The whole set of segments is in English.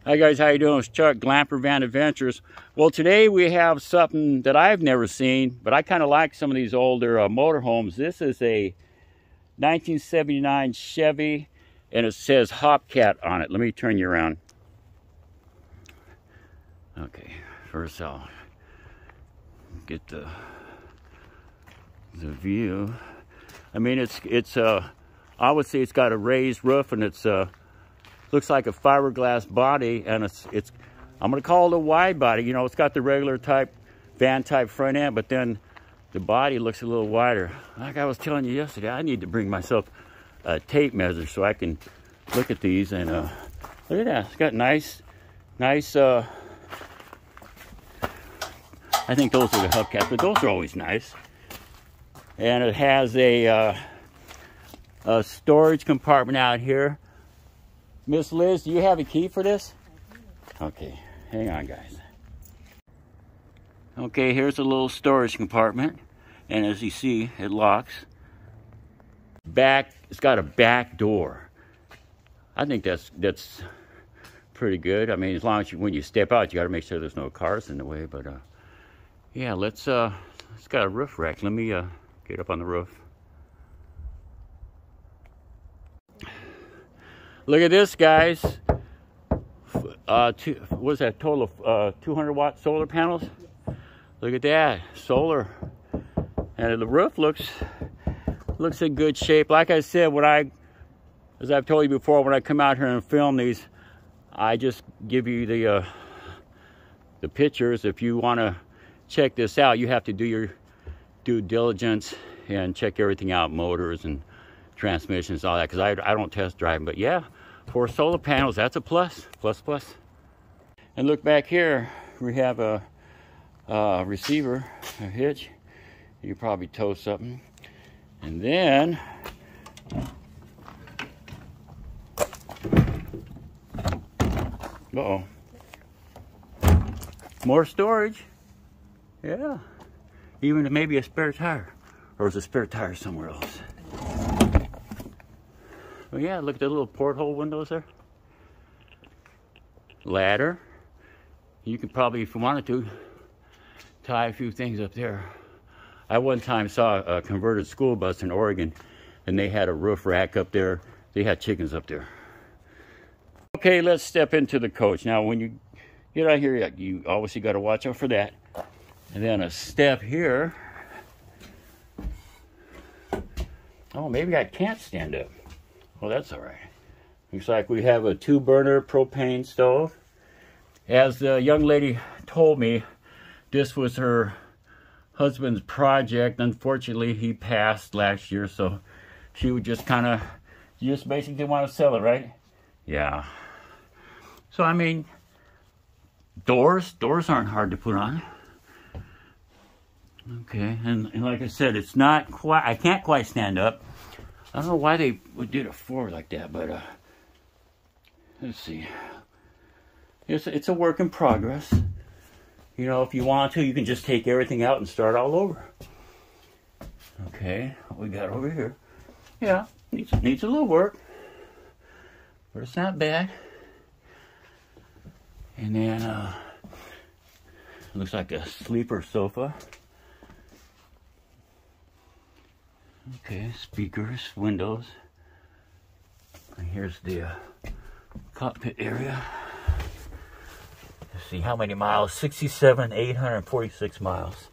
Hi guys, how you doing? It's Chuck, Glamper Van Adventures. Well, today we have something that I've never seen, but I kind of like some of these older motorhomes. This is a 1979 Chevy, and it says Hopcat on it. Let me turn you around. Okay, first I'll get the view. I mean, it's I would say it's got a raised roof, and it's looks like a fiberglass body, and it's I'm gonna call it a wide body. You know, it's got the regular type van type front end, but then the body looks a little wider. Like I was telling you yesterday, I need to bring myself a tape measure so I can look at these. And look at that, it's got nice I think those are the hubcaps, but those are always nice. And it has a storage compartment out here. Miss Liz, do you have a key for this? Okay, hang on guys. Okay, here's a little storage compartment, and as you see, it locks. It's got a back door. I think that's pretty good. I mean, as long as when you step out, you got to make sure there's no cars in the way. But yeah, it's got a roof rack. Let me get up on the roof. Look at this, guys. What is that, total of 200 watt solar panels? Look at that, solar. And the roof looks in good shape. Like I said, as I've told you before, when I come out here and film these, I just give you the pictures. If you want to check this out, you have to do your due diligence and check everything out, motors and transmissions, all that, because I don't test drive them. But yeah, for solar panels, that's a plus. And look back here, we have a receiver, a hitch. You could probably tow something. And then more storage. Yeah, even maybe a spare tire, or is a spare tire somewhere else? Oh yeah, look at the little porthole windows there. Ladder. You could probably, if you wanted to, tie a few things up there. I one time saw a converted school bus in Oregon, and they had a roof rack up there. They had chickens up there. Okay, let's step into the coach. Now, when you get out here, you obviously got to watch out for that. And then a step here. Oh, maybe I can't stand up. Well, that's all right. Looks like we have a 2-burner propane stove. As the young lady told me, this was her husband's project. Unfortunately, he passed last year, so she would just basically want to sell it, right? Yeah. So, I mean, doors aren't hard to put on. Okay, and like I said, it's not quite, I can't quite stand up. I don't know why they would do it forward like that, but let's see. It's a work in progress. You know, if you want to, you can just take everything out and start all over. Okay, what we got over here? Yeah, needs a little work, but it's not bad. And then looks like a sleeper sofa. Okay, speakers, windows. And here's the cockpit area. Let's see, how many miles? 67,846 miles.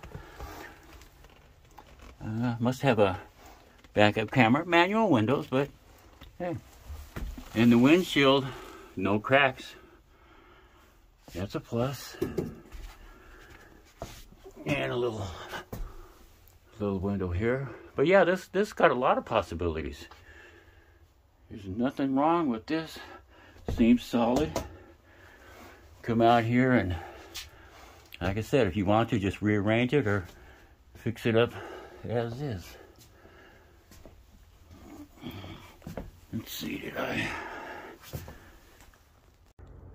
Must have a backup camera. Manual windows, but hey. And the windshield, no cracks. That's a plus. And a little window here. But yeah, this got a lot of possibilities. There's nothing wrong with this. Seems solid. Come out here and, like I said, if you want to, just rearrange it or fix it up as is. Let's see, did I?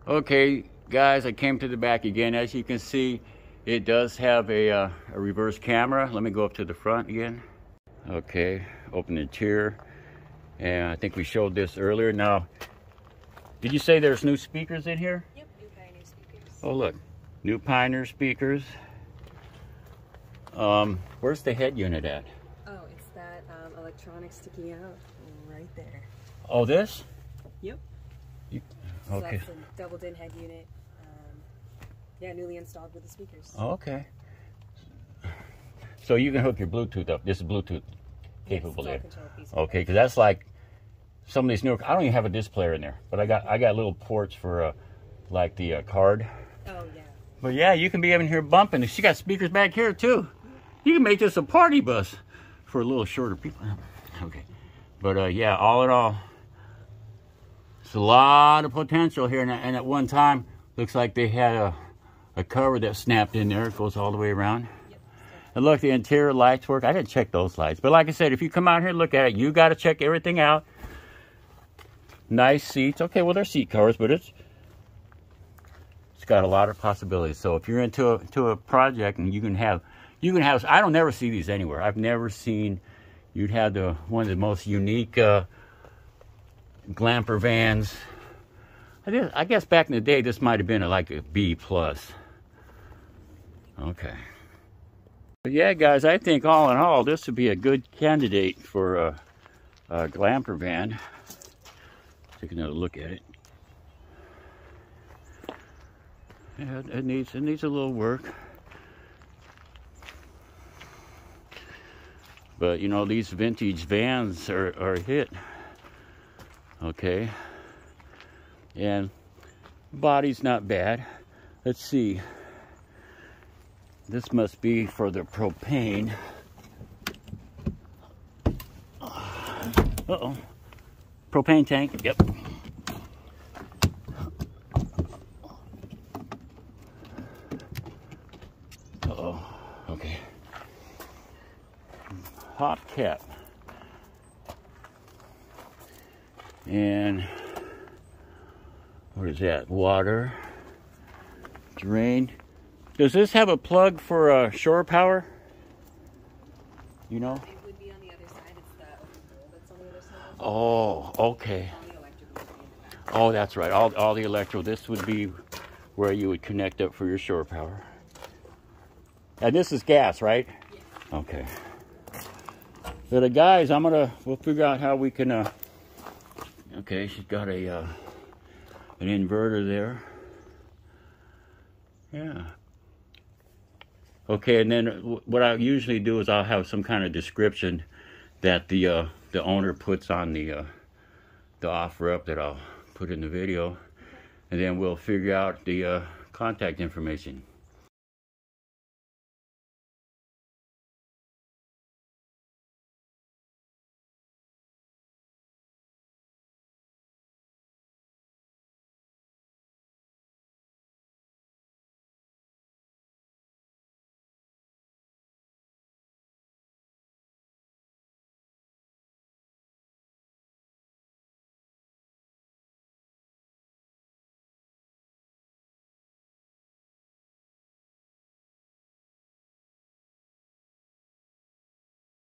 Okay, guys, I came to the back again. As you can see, it does have a reverse camera. Let me go up to the front again. Okay, open the interior. And I think we showed this earlier. Now, did you say there's new speakers in here? Yep. Oh look, new Pioneer speakers. Where's the head unit at? Oh, it's that electronic sticking out right there. Oh, this? Yep. Okay. So that's a double din head unit. Yeah, newly installed with the speakers. Okay. So you can hook your Bluetooth up. This is Bluetooth capable. Yes, it's all controlled piece. Okay, because that's like some of these newer. I don't even have a disc player in there, but I got little ports for like the card. Oh yeah. But yeah, you can be in here bumping. She got speakers back here too. You can make this a party bus for a little shorter people. Okay, but yeah, all in all, it's a lot of potential here. And at one time, looks like they had a cover that snapped in there. It goes all the way around. Yep. And look, the interior lights work. I didn't check those lights, but like I said, if you come out here and look at it, you got to check everything out. Nice seats. Okay, well, they're seat covers, but it's got a lot of possibilities. So if you're into a project and you can have, I don't never see these anywhere. I've never seen, you'd have one of the most unique Glamper vans. I guess back in the day, this might have been like a B+. Okay. But yeah, guys, I think all in all, this would be a good candidate for a Glamper van. Take another look at it. Yeah, it needs a little work. But you know, these vintage vans are a hit. Okay. And body's not bad. Let's see. This must be for the propane. Uh-oh. Propane tank, yep. Uh-oh, okay. Hop cap. And what is that? Water. Drain. Does this have a plug for shore power? You know? It would be on the other side. It's the overboard that's on the other side. Oh, okay. All the electrical would be in the back. Oh, that's right. All the electrical. This would be where you would connect up for your shore power. And this is gas, right? Yeah. Okay. So guys, we'll figure out how we can, okay, she's got an inverter there. Yeah. Okay, and then what I usually do is I'll have some kind of description that the owner puts on the offer up that I'll put in the video, and then we'll figure out the contact information.